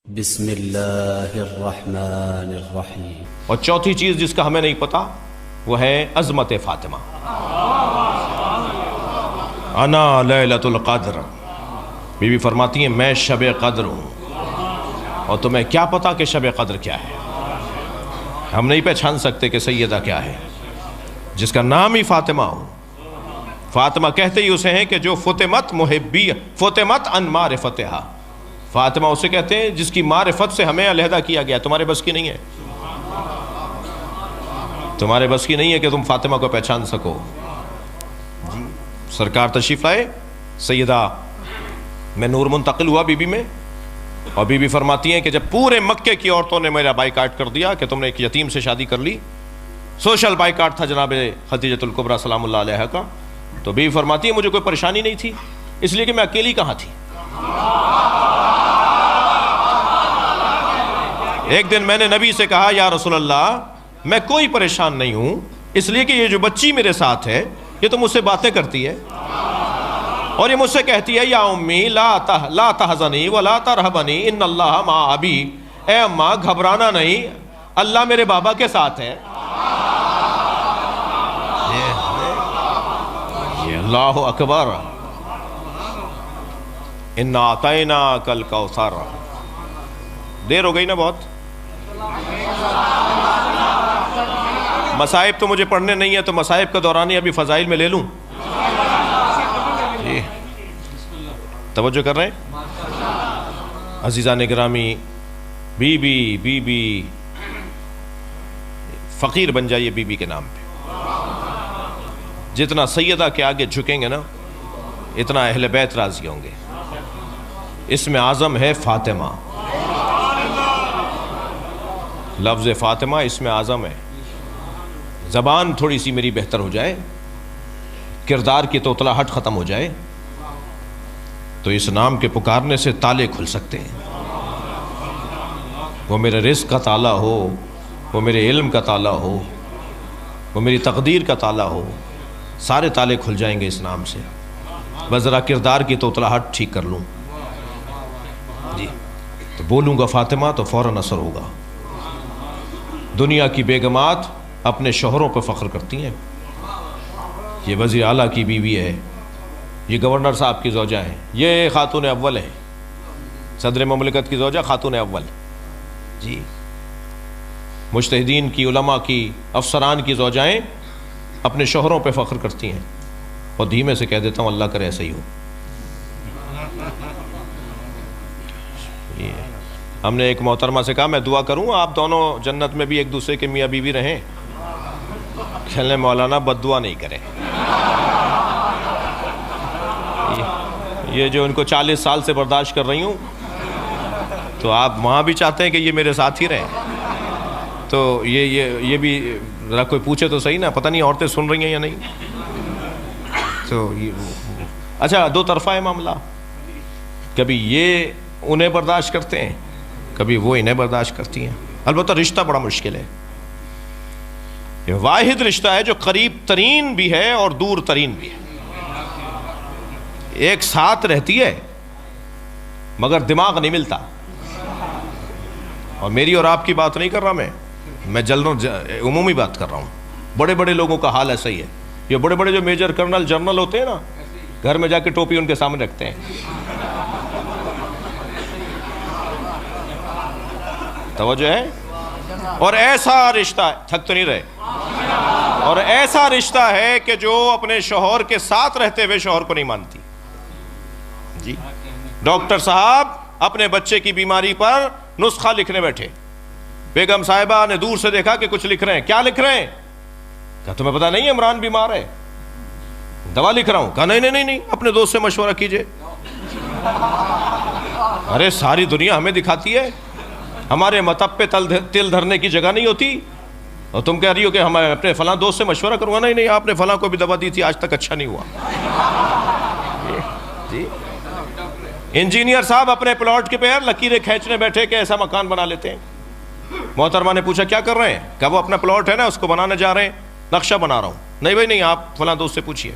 بسم اللہ الرحمن الرحیم۔ اور چوتھی چیز جس کا ہمیں نہیں پتا وہ ہے عظمت فاطمہ۔ انا لیلۃ القدر، بی بی فرماتی ہیں میں شب قدر ہوں، اور تمہیں کیا پتا کہ شب قدر کیا ہے؟ ہم نہیں پہچان سکتے کہ سیدہ کیا ہے جس کا نام ہی فاطمہ ہو۔ فاطمہ کہتے ہی اسے ہیں کہ جو فتمت محبی فتمت ان معرفتہا، فاطمہ اسے کہتے ہیں جس کی معرفت سے ہمیں علیحدہ کیا گیا۔ تمہارے بس کی نہیں ہے، تمہارے بس کی نہیں ہے کہ تم فاطمہ کو پہچان سکو۔ سرکار تشریف لائے، سیدہ میں نور منتقل ہوا بی بی میں، اور بی بی فرماتی ہیں کہ جب پورے مکے کی عورتوں نے میرا بائیکاٹ کر دیا کہ تم نے ایک یتیم سے شادی کر لی، سوشل بائیکاٹ تھا جناب خدیجۃ الکبریٰ سلام اللہ علیہا کا، تو بی بی فرماتی ہے مجھے کوئی پریشانی نہیں تھی، اس لیے کہ میں اکیلی کہاں تھی۔ ایک دن میں نے نبی سے کہا یا رسول اللہ میں کوئی پریشان نہیں ہوں، اس لیے کہ یہ جو بچی میرے ساتھ ہے یہ تو مجھ سے باتیں کرتی ہے، اور یہ مجھ سے کہتی ہے یا امی لا تحزنی ولا ترہبنی ان اللہ مع ابی، اے اماں گھبرانا نہیں، اللہ میرے بابا کے ساتھ ہے۔ یہ اللہ اکبر، انا اعطیناک الکوثر۔ دیر ہو گئی نا بہت؟ مصائب تو مجھے پڑھنے نہیں ہے، تو مصائب کا دورانی ابھی فضائل میں لے لوں؟ جی توجہ کر رہے ہیں عزیزان گرامی، بی بی فقیر بن جائیے بی بی کے نام پہ۔ جتنا سیدہ کے آگے جھکیں گے نا اتنا اہل بیت راضی ہوں گے۔ اس میں اعظم ہے فاطمہ، لفظ فاطمہ اس میں اعظم ہے۔ زبان تھوڑی سی میری بہتر ہو جائے، کردار کی توتلاہٹ ختم ہو جائے، تو اس نام کے پکارنے سے تالے کھل سکتے ہیں۔ وہ میرے رزق کا تالا ہو، وہ میرے علم کا تالا ہو، وہ میری تقدیر کا تالا ہو، سارے تالے کھل جائیں گے اس نام سے۔ بس ذرا کردار کی توتلاہٹ ٹھیک کر لوں جی، تو بولوں گا فاطمہ تو فوراً اثر ہوگا۔ دنیا کی بیگمات اپنے شوہروں پہ فخر کرتی ہیں، یہ وزیر اعلیٰ کی بیوی ہے، یہ گورنر صاحب کی زوجہ ہے، یہ خاتون اول ہے، صدر مملکت کی زوجہ خاتون اول جی، مجتہدین کی، علماء کی، افسران کی زوجائیں اپنے شوہروں پہ فخر کرتی ہیں، اور دھیمے سے کہہ دیتا ہوں اللہ کرے ایسا ہی ہو۔ ہم نے ایک محترمہ سے کہا میں دعا کروں آپ دونوں جنت میں بھی ایک دوسرے کے میاں بیوی رہیں؟ کہنے مولانا بد دعا نہیں کریں، یہ جو ان کو 40 سال سے برداشت کر رہی ہوں، تو آپ وہاں بھی چاہتے ہیں کہ یہ میرے ساتھ ہی رہیں، تو یہ بھی ذرا کوئی پوچھے تو صحیح نا، پتہ نہیں عورتیں سن رہی ہیں یا نہیں۔ تو اچھا دو طرفہ ہے معاملہ، کبھی یہ انہیں برداشت کرتے ہیں، کبھی وہ انہیں برداشت کرتی ہیں۔ البتہ رشتہ بڑا مشکل ہے، یہ واحد رشتہ ہے جو قریب ترین بھی ہے اور دور ترین بھی ہے، ایک ساتھ رہتی ہے مگر دماغ نہیں ملتا۔ اور میری اور آپ کی بات نہیں کر رہا میں عمومی بات کر رہا ہوں، بڑے بڑے لوگوں کا حال ایسا ہی ہے۔ یہ بڑے بڑے جو میجر کرنل جنرل ہوتے ہیں نا، گھر میں جا کے ٹوپی ان کے سامنے رکھتے ہیں، توجہ ہے، اور ایسا رشتہ ہے، تھک تو نہیں رہے، اور ایسا رشتہ ہے کہ جو اپنے شوہر کے ساتھ رہتے ہوئے شوہر کو نہیں مانتی جی۔ ڈاکٹر صاحب اپنے بچے کی بیماری پر نسخہ لکھنے بیٹھے، بیگم صاحبہ نے دور سے دیکھا کہ کچھ لکھ رہے ہیں، کیا لکھ رہے ہیں؟ کہا تمہیں پتا نہیں عمران بیمار ہے، دوا لکھ رہا ہوں۔ کہا نہیں اپنے دوست سے مشورہ کیجئے۔ ارے ساری دنیا ہمیں دکھاتی ہے، ہمارے مطب پہ تل دھرنے کی جگہ نہیں ہوتی، اور تم کہہ رہی ہو کہ ہم اپنے فلاں دوست سے مشورہ کروں گا۔ نہیں آپ نے فلاں کو بھی دوا دی تھی، آج تک اچھا نہیں ہوا جی۔ انجینئر صاحب اپنے پلاٹ کے پیر لکیریں کھینچنے بیٹھے کہ ایسا مکان بنا لیتے ہیں۔ محترمہ نے پوچھا کیا کر رہے ہیں؟ کہ وہ اپنا پلاٹ ہے نا اس کو بنانے جا رہے ہیں، نقشہ بنا رہا ہوں۔ نہیں بھائی نہیں، آپ فلاں دوست سے پوچھئے۔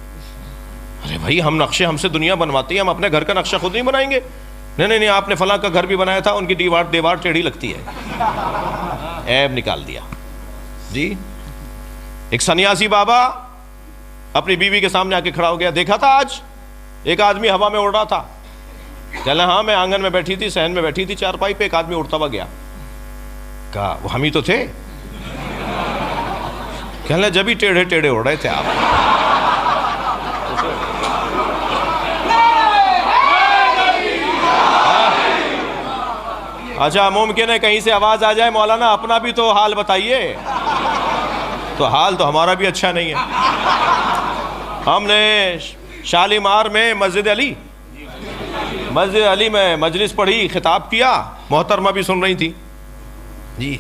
ارے بھائی ہم نقشے ہم سے دنیا بنواتی ہے، ہم اپنے گھر کا نقشہ خود نہیں بنائیں گے؟ نہیں آپ نے فلاں کا گھر بھی بنایا تھا، ان کی دیوار ٹیڑھی لگتی ہے، عیب نکال دیا جی۔ ایک سنیاسی بابا اپنی بیوی کے سامنے آ کے کھڑا ہو گیا، دیکھا تھا آج ایک آدمی ہوا میں اڑ رہا تھا؟ کہنا ہاں میں آنگن میں بیٹھی تھی، صحن میں بیٹھی تھی چارپائی پہ، ایک آدمی اڑتا ہوا گیا۔ کہا وہ ہم ہی تو تھے؟ کہنا جب ہی ٹیڑھے ٹیڑھے اڑ رہے تھے آپ۔ اچھا ممکن ہے کہیں سے آواز آ جائے مولانا اپنا بھی تو حال بتائیے، تو حال تو ہمارا بھی اچھا نہیں ہے۔ ہم نے شالیمار میں مسجد علی میں مجلس پڑھی، خطاب کیا، محترمہ بھی سن رہی تھی جی۔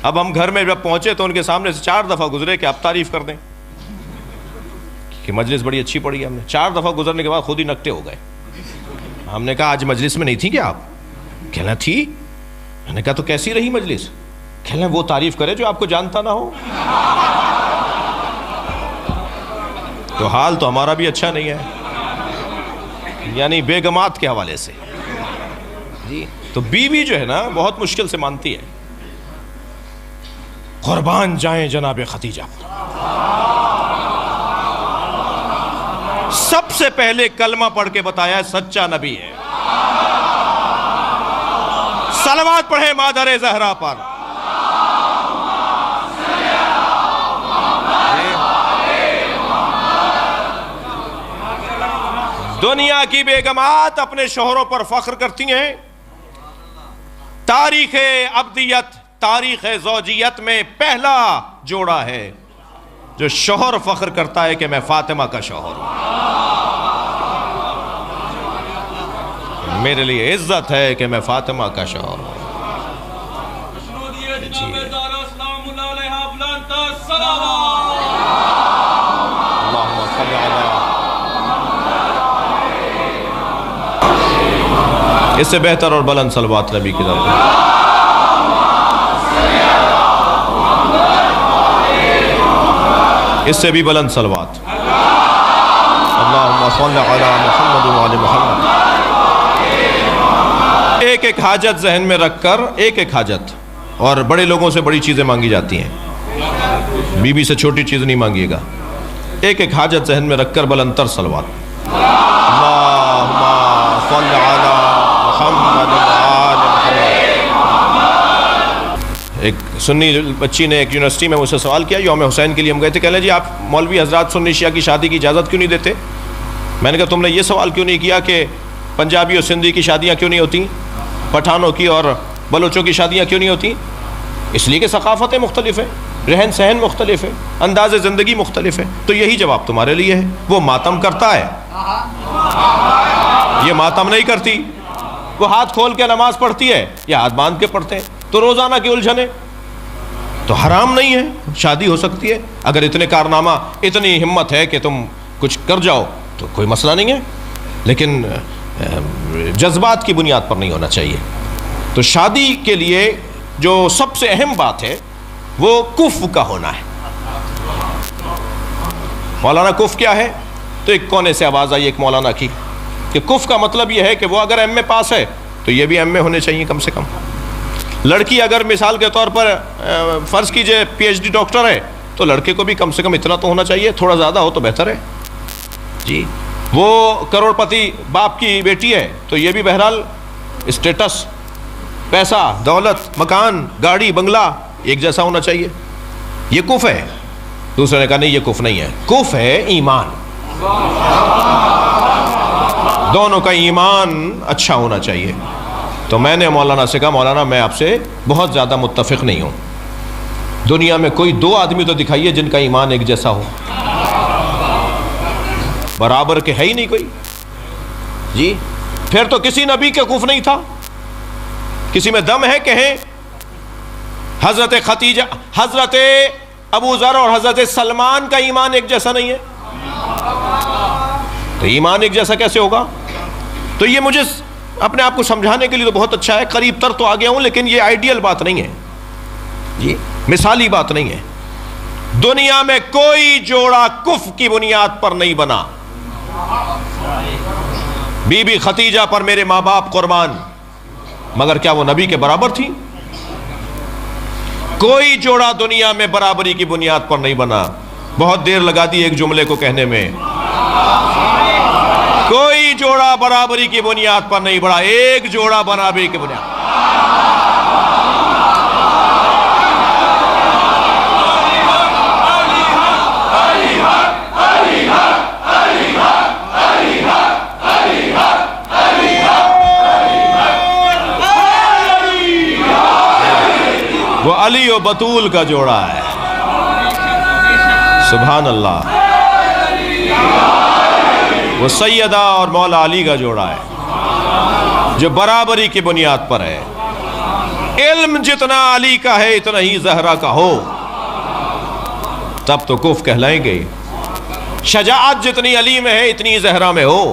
اب ہم گھر میں جب پہنچے تو ان کے سامنے سے 4 دفعہ گزرے کہ آپ تعریف کر دیں کہ مجلس بڑی اچھی پڑھی ہم نے۔ 4 دفعہ گزرنے کے بعد خود ہی نکٹے ہو گئے۔ ہم نے کہا آج مجلس میں نہیں تھی کیا آپ؟ کہنا تھی۔ میں نے کہا تو کیسی رہی مجلس؟ کہنا وہ تعریف کرے جو آپ کو جانتا نہ ہو۔ تو حال تو ہمارا بھی اچھا نہیں ہے، یعنی بیگمات کے حوالے سے جی۔ تو بیوی جو ہے نا بہت مشکل سے مانتی ہے۔ قربان جائیں جناب خدیجہ، سب سے پہلے کلمہ پڑھ کے بتایا سچا نبی ہے۔ صلوات پڑھیں مادر زہرا پر۔ دنیا کی بیگمات اپنے شوہروں پر فخر کرتی ہیں۔ تاریخ ابدیت، تاریخ زوجیت میں پہلا جوڑا ہے جو شوہر فخر کرتا ہے کہ میں فاطمہ کا شوہر ہوں۔ میرے لیے عزت ہے کہ میں فاطمہ کا شوہر ہوں۔ اللہم صلی علی۔ اس سے بہتر اور بلند صلوات نبی کی ذات ہے۔ اس سے بھی بلند صلوات۔ اللہم صلی علی محمد وعلی محمد۔ ایک ایک حاجت ذہن میں رکھ کر، ایک ایک حاجت، اور بڑے لوگوں سے بڑی چیزیں مانگی جاتی ہیں، بیوی سے چھوٹی چیز نہیں مانگیے گا۔ ایک ایک حاجت ذہن میں رکھ کر بلند تر صلوات۔ اللہم صلی علی محمد وعلی محمد۔ ایک سنی بچی نے ایک یونیورسٹی میں مجھ سے سوال کیا، یوم حسین کے لیے ہم گئے تھے، کہنے جی آپ مولوی حضرات سنی شیعہ کی شادی کی اجازت کیوں نہیں دیتے؟ میں نے کہا تم نے یہ سوال کیوں نہیں کیا کہ پنجابی اور سندھی کی شادیاں کیوں نہیں ہوتی، پٹھانوں کی اور بلوچوں کی شادیاں کیوں نہیں ہوتی؟ اس لیے کہ ثقافتیں مختلف ہیں، رہن سہن مختلف ہے، انداز زندگی مختلف ہے۔ تو یہی جواب تمہارے لیے ہے۔ وہ ماتم کرتا ہے، یہ ماتم نہیں کرتی۔ وہ ہاتھ کھول کے نماز پڑھتی ہے یا ہاتھ باندھ کے پڑھتے ہیں، تو روزانہ کی الجھنیں تو حرام نہیں ہے، شادی ہو سکتی ہے۔ اگر اتنے کارنامہ، اتنی ہمت ہے کہ تم کچھ کر جاؤ تو کوئی مسئلہ نہیں ہے، لیکن جذبات کی بنیاد پر نہیں ہونا چاہیے۔ تو شادی کے لیے جو سب سے اہم بات ہے وہ کف کا ہونا ہے۔ مولانا کف کیا ہے؟ تو ایک کونے سے آواز آئی ایک مولانا کی کہ کف کا مطلب یہ ہے کہ وہ اگر ایم اے پاس ہے تو یہ بھی ایم اے ہونے چاہیے کم سے کم۔ لڑکی اگر مثال کے طور پر فرض کیجئے پی ایچ ڈی ڈاکٹر ہے تو لڑکے کو بھی کم سے کم اتنا تو ہونا چاہیے، تھوڑا زیادہ ہو تو بہتر ہے جی۔ وہ کروڑ پتی باپ کی بیٹی ہے تو یہ بھی بہرحال اسٹیٹس، پیسہ، دولت، مکان، گاڑی، بنگلہ ایک جیسا ہونا چاہیے۔ یہ کف ہے۔ دوسرے نے کہا نہیں یہ کف نہیں ہے، کف ہے ایمان، دونوں کا ایمان اچھا ہونا چاہیے۔ تو میں نے مولانا سے کہا مولانا میں آپ سے بہت زیادہ متفق نہیں ہوں، دنیا میں کوئی 2 آدمی تو دکھائیے جن کا ایمان ایک جیسا ہو، برابر کے ہے ہی نہیں کوئی جی۔ پھر تو کسی نبی کا کف نہیں تھا، کسی میں دم ہے کہیں حضرت خدیجہ، حضرت ابو ذر اور حضرت سلمان کا ایمان ایک جیسا نہیں ہے، تو ایمان ایک جیسا کیسے ہوگا؟ تو یہ مجھے اپنے آپ کو سمجھانے کے لیے تو بہت اچھا ہے، قریب تر تو آ گیا ہوں، لیکن یہ آئیڈیل بات نہیں ہے جی، مثالی بات نہیں ہے۔ دنیا میں کوئی جوڑا کف کی بنیاد پر نہیں بنا، بی بی ختیجہ پر میرے ماں باپ قربان، مگر کیا وہ نبی کے برابر تھی؟ کوئی جوڑا دنیا میں برابری کی بنیاد پر نہیں بنا۔ بہت دیر لگا دی ایک جملے کو کہنے میں، کوئی جوڑا برابری کی بنیاد پر نہیں بڑھا، ایک جوڑا برابری کی بنیاد۔ وہ علی و بطول کا جوڑا ہے، سبحان اللہ۔ وہ سیدہ اور مولا علی کا جوڑا ہے جو برابری کی بنیاد پر ہے۔ علم جتنا علی کا ہے اتنا ہی زہرا کا ہو تب تو کف کہلائیں گے۔ شجاعت جتنی علی میں ہے اتنی زہرا میں ہو،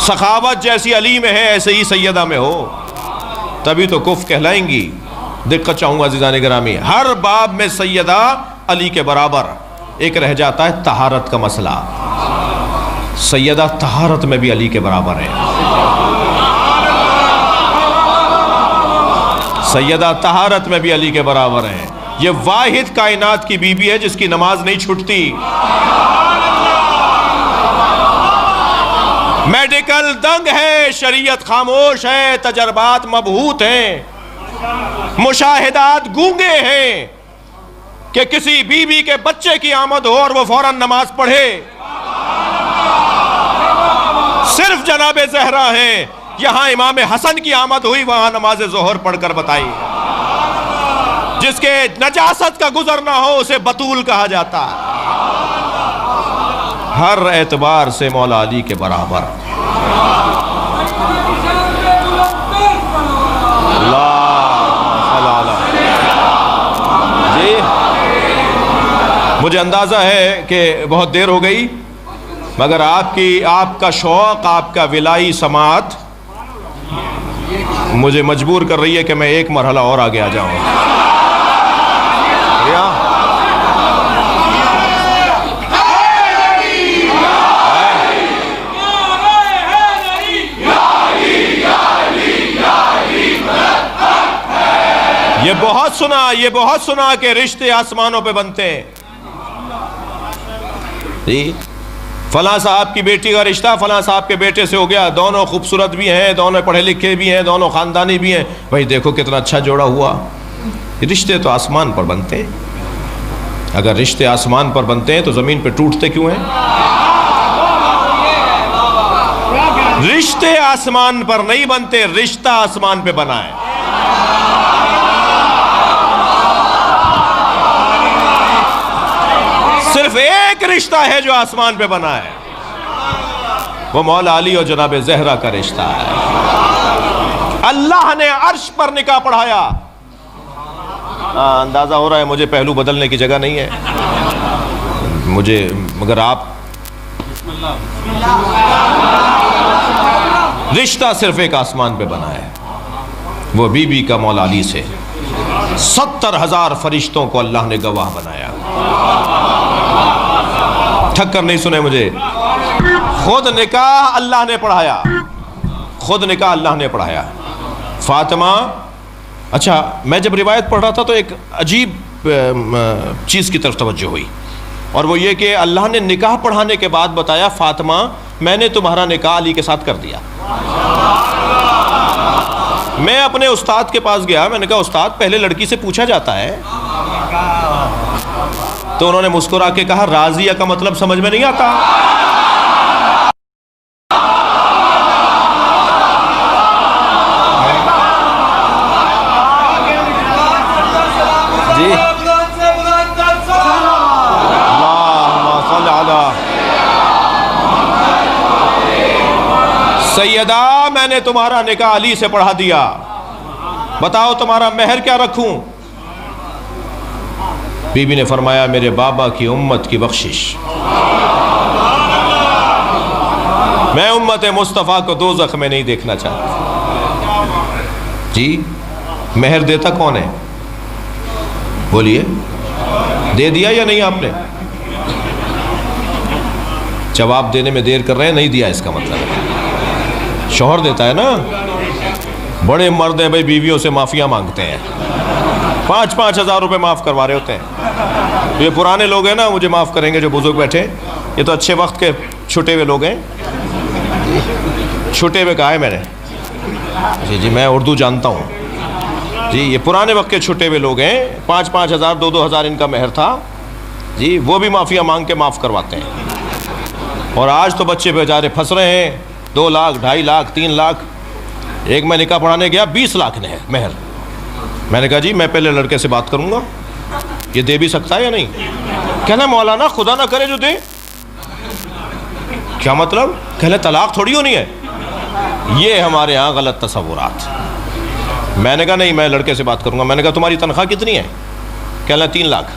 سخاوت جیسی علی میں ہے ایسے ہی سیدہ میں ہو، تبھی تو کف کہلائیں گی۔ دقت چاہوں گا عزیزان گرامی، ہر باب میں سیدہ علی کے برابر۔ ایک رہ جاتا ہے طہارت کا مسئلہ، سیدہ طہارت میں بھی علی کے برابر ہے، سیدہ طہارت میں بھی علی کے برابر ہے۔ یہ واحد کائنات کی بی بی ہے جس کی نماز نہیں چھوٹتی۔ میڈیکل دنگ ہے، شریعت خاموش ہے، تجربات مبہوت ہیں، مشاہدات گونگے ہیں کہ کسی بی بی کے بچے کی آمد ہو اور وہ فوراً نماز پڑھے۔ صرف جناب زہرا ہیں، یہاں امام حسن کی آمد ہوئی وہاں نماز ظہر پڑھ کر بتائی۔ جس کے نجاست کا گزر نہ ہو اسے بطول کہا جاتا ہے۔ ہر اعتبار سے مولا علی کے برابر۔ مجھے اندازہ ہے کہ بہت دیر ہو گئی، مگر آپ کا شوق، آپ کا ولائی سماعت مجھے مجبور کر رہی ہے کہ میں ایک مرحلہ اور آگے آ جاؤں۔ یہ بہت سنا کہ رشتے آسمانوں پہ بنتے ہیں۔ جی فلاں صاحب کی بیٹی کا رشتہ فلاں صاحب کے بیٹے سے ہو گیا، دونوں خوبصورت بھی ہیں، دونوں پڑھے لکھے بھی ہیں، دونوں خاندانی بھی ہیں، بھائی دیکھو کتنا اچھا جوڑا ہوا۔ رشتے تو آسمان پر بنتے ہیں۔ اگر رشتے آسمان پر بنتے ہیں تو زمین پہ ٹوٹتے کیوں ہیں؟ رشتے آسمان پر نہیں بنتے، رشتہ آسمان پہ بنا ہے۔ صرف ایک رشتہ ہے جو آسمان پہ بنا ہے، وہ مولا علی اور جناب زہرا کا رشتہ ہے۔ اللہ نے عرش پر نکاح پڑھایا۔ اندازہ ہو رہا ہے مجھے پہلو بدلنے کی جگہ نہیں ہے مگر آپ رشتہ صرف ایک آسمان پہ بنا ہے، وہ بی بی کا مولا علی سے۔ 70,000 فرشتوں کو اللہ نے گواہ بنایا۔ ٹھکر نہیں سنے مجھے، خود نکاح اللہ نے پڑھایا، خود نکاح اللہ نے پڑھایا۔ فاطمہ، اچھا میں جب روایت پڑھ رہا تھا تو ایک عجیب چیز کی طرف توجہ ہوئی، اور وہ یہ کہ اللہ نے نکاح پڑھانے کے بعد بتایا فاطمہ میں نے تمہارا نکاح علی کے ساتھ کر دیا۔ میں اپنے استاد کے پاس گیا، میں نے کہا استاد پہلے لڑکی سے پوچھا جاتا ہے، تو انہوں نے مسکرا کے کہا راضیہ کا مطلب سمجھ میں نہیں آتا؟ جی اللہم صل علی سیدہ، میں نے تمہارا نکاح علی سے پڑھا دیا، بتاؤ تمہارا مہر کیا رکھوں؟ بی بی نے فرمایا میرے بابا کی امت کی بخشش، میں امت مصطفیٰ کو دوزخ میں نہیں دیکھنا چاہتا۔ جی مہر دیتا کون ہے؟ بولیے، دے دیا یا نہیں آپ نے؟ جواب دینے میں دیر کر رہے ہیں، نہیں دیا اس کا مطلب ہے شوہر دیتا ہے نا. بڑے مرد ہیں بھائی, بیویوں سے معافیاں مانگتے ہیں, 5-5 ہزار روپے معاف کروا رہے ہوتے ہیں. یہ پرانے لوگ ہیں نا, مجھے معاف کریں گے جو بزرگ بیٹھے, یہ تو اچھے وقت کے چھٹے ہوئے لوگ ہیں. چھٹے ہوئے کہا ہے میں نے, جی میں اردو جانتا ہوں جی. یہ پرانے وقت کے چھٹے ہوئے لوگ ہیں, 5-5 ہزار 2-2 ہزار ان کا مہر تھا جی, وہ بھی معافیاں مانگ کے معاف کرواتے ہیں. اور آج تو بچے بیچارے پھنس رہے ہیں, 2 لاکھ 2.5 لاکھ 3 لاکھ. ایک میں نکاح پڑھانے گیا 20 لاکھ مہر. میں نے کہا جی میں پہلے لڑکے سے بات کروں گا, یہ دے بھی سکتا ہے یا نہیں. کہنا مولانا خدا نہ کرے جو دے. کیا مطلب؟ کہنا طلاق تھوڑی ہونی ہے. یہ ہمارے ہاں غلط تصورات. میں نے کہا نہیں, میں لڑکے سے بات کروں گا. میں نے کہا تمہاری تنخواہ کتنی ہے؟ کہنا 3 لاکھ.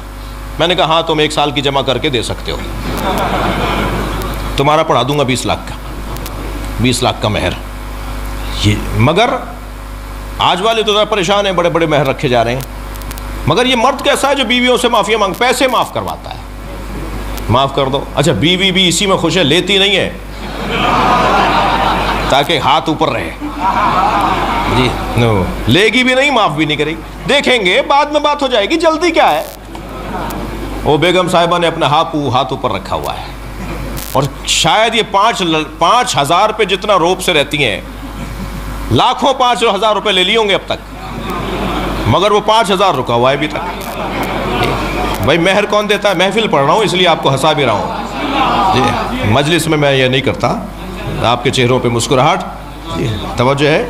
میں نے کہا ہاں تم 1 سال کی جمع کر کے دے سکتے ہو, تمہارا پڑھا دوں گا 20 لاکھ کا, 20 لاکھ کا مہر. مگر آج والے تو ذرا پریشان ہیں, بڑے بڑے مہر رکھے جا رہے ہیں. مگر یہ مرد کیسا ہے جو بیویوں سے معافیاں مانگ, پیسے معاف کرواتا ہے, معاف کر دو. اچھا بیوی بھی اسی میں خوش ہے, لیتی نہیں ہے تاکہ ہاتھ اوپر رہے جی. لے گی بھی نہیں, معاف بھی نہیں کرے گی. دیکھیں گے بعد میں بات ہو جائے گی, جلدی کیا ہے. وہ بیگم صاحبہ نے اپنا ہاتھ اوپر رکھا ہوا ہے, اور شاید یہ 5 ہزار پہ جتنا روپ سے رہتی ہیں, لاکھوں 5 ہزار روپے لے لی ہوں گے اب تک, مگر وہ 5 ہزار رکا ہوا ہے ابھی تک. بھائی مہر کون دیتا ہے؟ محفل پڑھ رہا ہوں اس لیے آپ کو ہنسا بھی رہا ہوں جی. مجلس میں یہ نہیں کرتا. آپ کے چہروں پہ مسکراہٹ, توجہ ہے.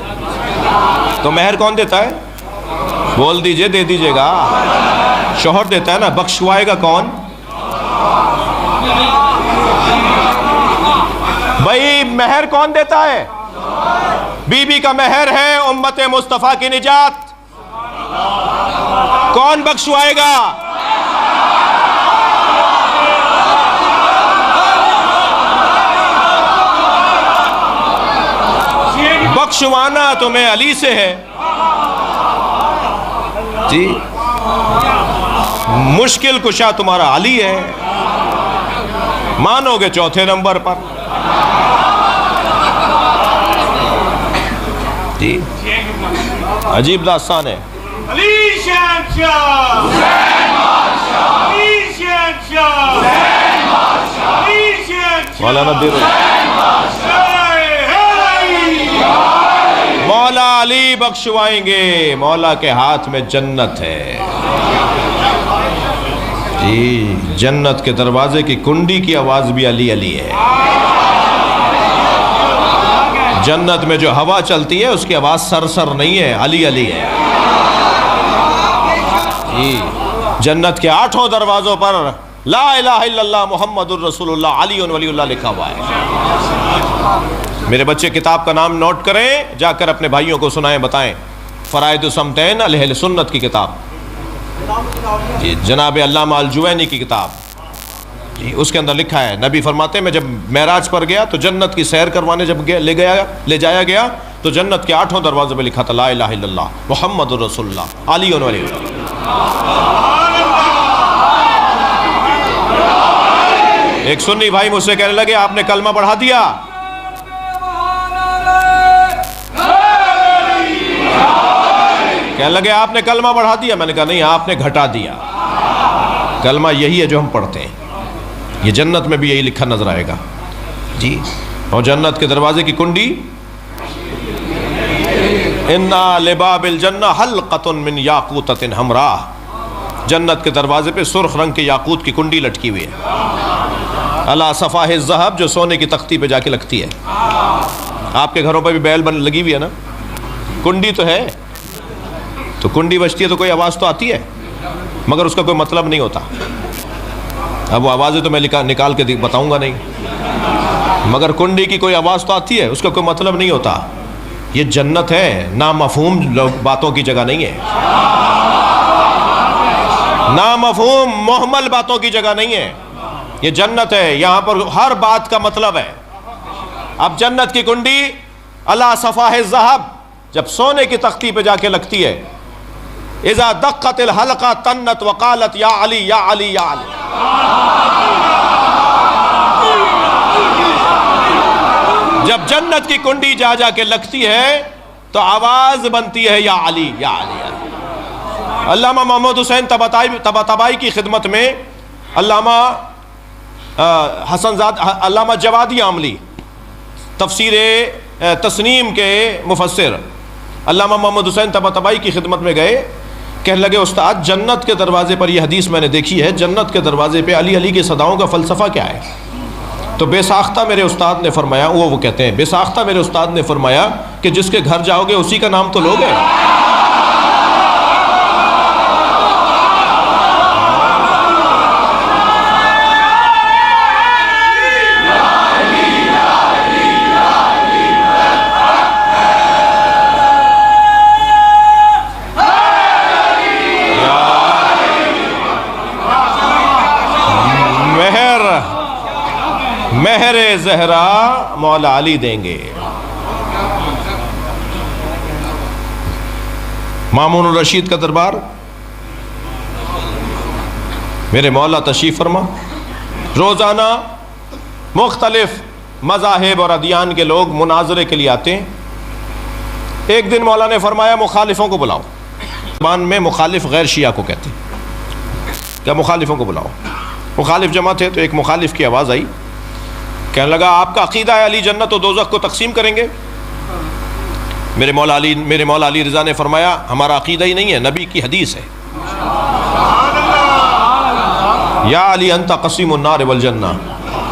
تو مہر کون دیتا ہے؟ بول دیجئے, دے دیجئے گا. شوہر دیتا ہے نا. بخشوائے گا کون؟ بھائی مہر کون دیتا ہے؟ بی بی کا مہر ہے امت مصطفیٰ کی نجات. کون بخشوائے گا؟ بخشوانا تمہیں علی سے ہے جی. مشکل کشا تمہارا علی ہے, مانو گے 4تھے نمبر پر جی. عجیب داستان ہے. مولانا مولا علی بخشوائیں گے, مولا کے ہاتھ میں جنت ہے جی. جنت کے دروازے کی کنڈی کی آواز بھی علی علی ہے. جنت میں جو ہوا چلتی ہے اس کی آواز سر نہیں ہے, علی علی ہے جی. جنت کے 8 دروازوں پر لا الہ الا اللہ محمد الرسول اللہ علی ولی اللہ لکھا ہوا ہے. میرے بچے کتاب کا نام نوٹ کریں, جا کر اپنے بھائیوں کو سنائیں, بتائیں. فرائض الصمتین اہل سنت کی کتاب جی, جناب علامہ الجوینی کی کتاب جی. اس کے اندر لکھا ہے, نبی فرماتے ہیں میں جب معراج پر گیا تو جنت کی سیر کروانے جب لے جایا گیا تو جنت کے 8 دروازے پہ لکھا تھا لا الہ الا اللہ محمد الرسول اللہ علی ولی اللہ. ایک سنی بھائی مجھ سے کہنے لگے آپ نے کلمہ بڑھا دیا. کہنے لگے آپ نے کلمہ بڑھا دیا. میں نے کہا نہیں, آپ نے گھٹا دیا. کلمہ یہی ہے جو ہم پڑھتے ہیں. یہ جنت میں بھی یہی لکھا نظر آئے گا جی. اور جنت کے دروازے کی کنڈی اِنَّا لِبَابِ الْجَنَّةِ حَلْقَةٌ مِّن یاقوتۃ حمراء. جنت کے دروازے پہ سرخ رنگ کے یاقوت کی کنڈی لٹکی ہوئی ہے. علی صفاح الذہب, جو سونے کی تختی پہ جا کے لگتی ہے. آپ کے گھروں پہ بھی بیل لگی ہوئی ہے نا, کنڈی تو ہے. تو کنڈی بجتی ہے تو کوئی آواز تو آتی ہے, مگر اس کا کوئی مطلب نہیں ہوتا. اب وہ آوازیں تو میں نکال کے بتاؤں گا نہیں, مگر کنڈی کی کوئی آواز تو آتی ہے, اس کا کوئی مطلب نہیں ہوتا. یہ جنت ہے, نامفہوم باتوں کی جگہ نہیں ہے. نامفہوم محمل باتوں کی جگہ نہیں ہے. یہ جنت ہے, یہاں پر ہر بات کا مطلب ہے. اب جنت کی کنڈی علی صفاح الذہب, جب سونے کی تختی پہ جا کے لگتی ہے, اذا دقت الحلقہ تنت وقالت یا علی یا علی یا علی. جب جنت کی کنڈی جا جا کے لگتی ہے تو آواز بنتی ہے یا علی یا علی یا علی۔ علامہ محمد حسین طباطبائی کی خدمت میں علامہ علامہ جوادی عاملی تفسیر تسنیم کے مفسر علامہ محمد حسین طباطبائی کی خدمت میں گئے، کہنے لگے استاد جنت کے دروازے پر یہ حدیث میں نے دیکھی ہے، جنت کے دروازے پہ علی علی کی صداؤں کا فلسفہ کیا ہے؟ تو بے ساختہ میرے استاد نے فرمایا، وہ کہتے ہیں بے ساختہ میرے استاد نے فرمایا کہ جس کے گھر جاؤ گے اسی کا نام تو لوگے۔ مہر زہرا مولا علی دیں گے۔ مامون الرشید کا دربار، میرے مولا تشریف فرما، روزانہ مختلف مذاہب اور ادیان کے لوگ مناظرے کے لیے آتے ہیں۔ ایک دن مولا نے فرمایا مخالفوں کو بلاؤ، زبان میں مخالف غیر شیعہ کو کہتے ہیں، کیا مخالفوں کو بلاؤ۔ مخالف جمع تھے تو ایک مخالف کی آواز آئی، کہنے لگا آپ کا عقیدہ ہے علی جنت و دوزخ کو تقسیم کریں گے؟ میرے مولا علی رضا نے فرمایا ہمارا عقیدہ ہی نہیں ہے، نبی کی حدیث ہے، یا علی انت قسیم النار والجنہ،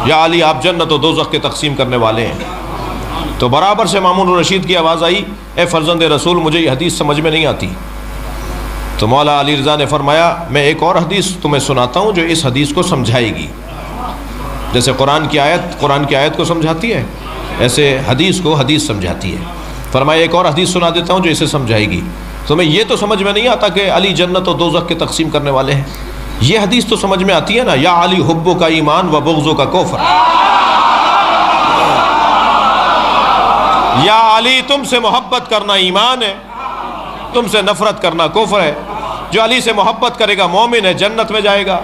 یا علی آپ جنت و دوزخ کے تقسیم کرنے والے ہیں۔ تو برابر سے مامون الرشید کی آواز آئی، اے فرزند رسول مجھے یہ حدیث سمجھ میں نہیں آتی۔ تو مولا علی رضا نے فرمایا میں ایک اور حدیث تمہیں سناتا ہوں جو اس حدیث کو سمجھائے گی، جیسے قرآن کی آیت کو سمجھاتی ہے ایسے حدیث کو حدیث سمجھاتی ہے۔ فرمایا ایک اور حدیث سنا دیتا ہوں جو اسے سمجھائے گی۔ تمہیں یہ تو سمجھ میں نہیں آتا کہ علی جنت و دوزخ کے تقسیم کرنے والے ہیں، یہ حدیث تو سمجھ میں آتی ہے نا، یا علی حبو کا ایمان و بغضو کا کفر، یا علی تم سے محبت کرنا ایمان ہے، تم سے نفرت کرنا کفر ہے۔ جو علی سے محبت کرے گا مومن ہے، جنت میں جائے گا،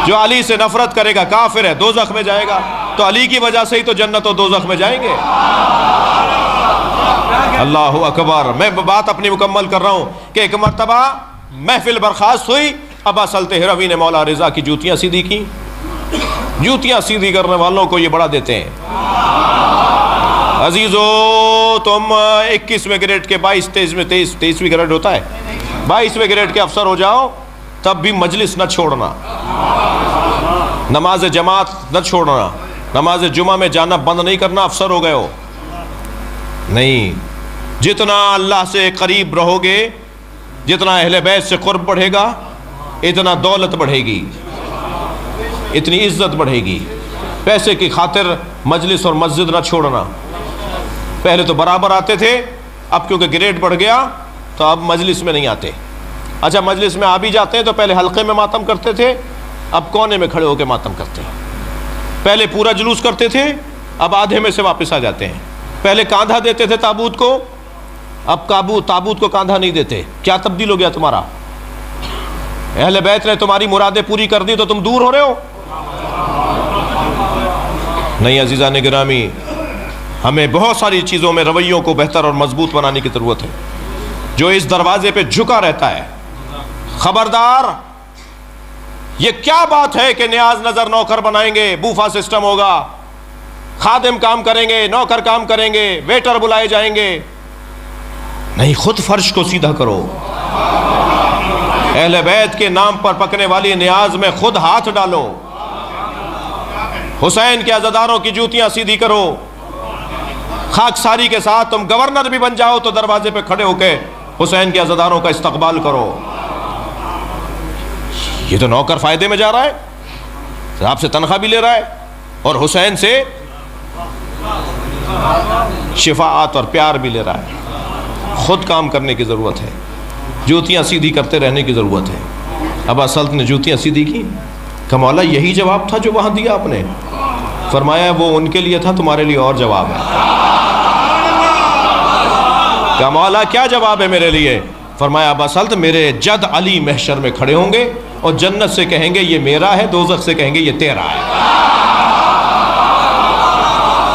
جو علی سے نفرت کرے گا کافر ہے، دوزخ میں جائے گا۔ تو علی کی وجہ سے ہی تو جنت و دوزخ میں جائیں گے۔ اللہ اکبر۔ میں بات اپنی مکمل کر رہا ہوں کہ ایک مرتبہ محفل برخاست ہوئی، ابا سلط ہروی نے مولا رضا کی جوتیاں سیدھی کی۔ جوتیاں سیدھی کرنے والوں کو یہ بڑا دیتے ہیں، عزیزو تم 21ویں گریڈ کے 23ویں گریڈ ہوتا ہے، 22ویں گریڈ کے افسر ہو جاؤ تب بھی مجلس نہ چھوڑنا، نماز جماعت نہ چھوڑنا، نماز جمعہ میں جانا بند نہیں کرنا، افسر ہو گئے ہو نہیں۔ جتنا اللہ سے قریب رہو گے، جتنا اہل بیت سے قرب بڑھے گا، اتنا دولت بڑھے گی، اتنی عزت بڑھے گی۔ پیسے کی خاطر مجلس اور مسجد نہ چھوڑنا۔ پہلے تو برابر آتے تھے، اب کیونکہ گریڈ بڑھ گیا تو اب مجلس میں نہیں آتے۔ اچھا مجلس میں آ بھی جاتے ہیں تو پہلے حلقے میں ماتم کرتے تھے، اب کونے میں کھڑے ہو کے ماتم کرتے ہیں۔ پہلے پورا جلوس کرتے تھے، اب آدھے میں سے واپس آ جاتے ہیں۔ پہلے کاندھا دیتے تھے تابوت کو، اب تابوت کو کاندھا نہیں دیتے۔ کیا تبدیل ہو گیا تمہارا؟ اہل بیت نے تمہاری مرادیں پوری کر دی تو تم دور ہو رہے ہو؟ نہیں عزیزان گرامی، ہمیں بہت ساری چیزوں میں رویوں کو بہتر اور مضبوط بنانے کی ضرورت ہے۔ جو اس دروازے پہ جھکا رہتا ہے، خبردار، یہ کیا بات ہے کہ نیاز نظر نوکر بنائیں گے، بوفا سسٹم ہوگا، خادم کام کریں گے، نوکر کام کریں گے، ویٹر بلائے جائیں گے؟ نہیں، خود فرش کو سیدھا کرو۔ اہل بیت کے نام پر پکنے والی نیاز میں خود ہاتھ ڈالو۔ حسین کے عزاداروں کی جوتیاں سیدھی کرو۔ خاکساری کے ساتھ تم گورنر بھی بن جاؤ تو دروازے پہ کھڑے ہو کے حسین کے عزاداروں کا استقبال کرو۔ یہ تو نوکر فائدے میں جا رہا ہے، آپ سے تنخواہ بھی لے رہا ہے اور حسین سے شفاعت اور پیار بھی لے رہا ہے۔ خود کام کرنے کی ضرورت ہے، جوتیاں سیدھی کرتے رہنے کی ضرورت ہے۔ ابا سلط نے جوتیاں سیدھی کی، کہ مولا یہی جواب تھا جو وہاں دیا آپ نے؟ فرمایا وہ ان کے لیے تھا، تمہارے لیے اور جواب ہے۔ کہ مولا کیا جواب ہے میرے لیے؟ فرمایا ابا سلط میرے جد علی محشر میں کھڑے ہوں گے اور جنت سے کہیں گے یہ میرا ہے، دوزخ سے کہیں گے یہ تیرا ہے۔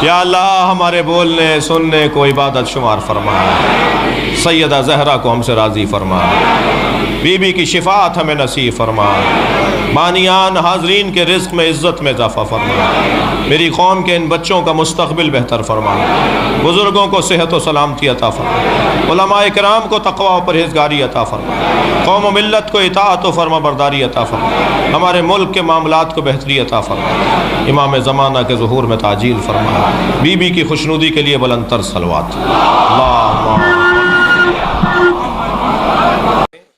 یا اللہ ہمارے بولنے سننے کو عبادت شمار فرما، سیدہ زہرا کو ہم سے راضی فرما، بی بی کی شفاعت ہمیں نصیب فرما، مانیان حاضرین کے رزق میں عزت میں اضافہ فرما، میری قوم کے ان بچوں کا مستقبل بہتر فرما، بزرگوں کو صحت و سلامتی عطا فرما، علماء کرام کو تقوی و پرہیزگاری عطا فرما، قوم و ملت کو اطاعت و فرما برداری عطا فرما، ہمارے ملک کے معاملات کو بہتری عطا فرما، امام زمانہ کے ظہور میں تعجیل فرما، بی بی کی خوشنودی کے لیے بلند تر صلوات۔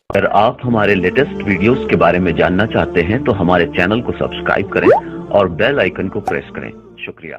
اگر آپ ہمارے لیٹسٹ ویڈیوز کے بارے میں جاننا چاہتے ہیں تو ہمارے چینل کو سبسکرائب کریں اور بیل آئیکن کو پریس کریں۔ شکریہ۔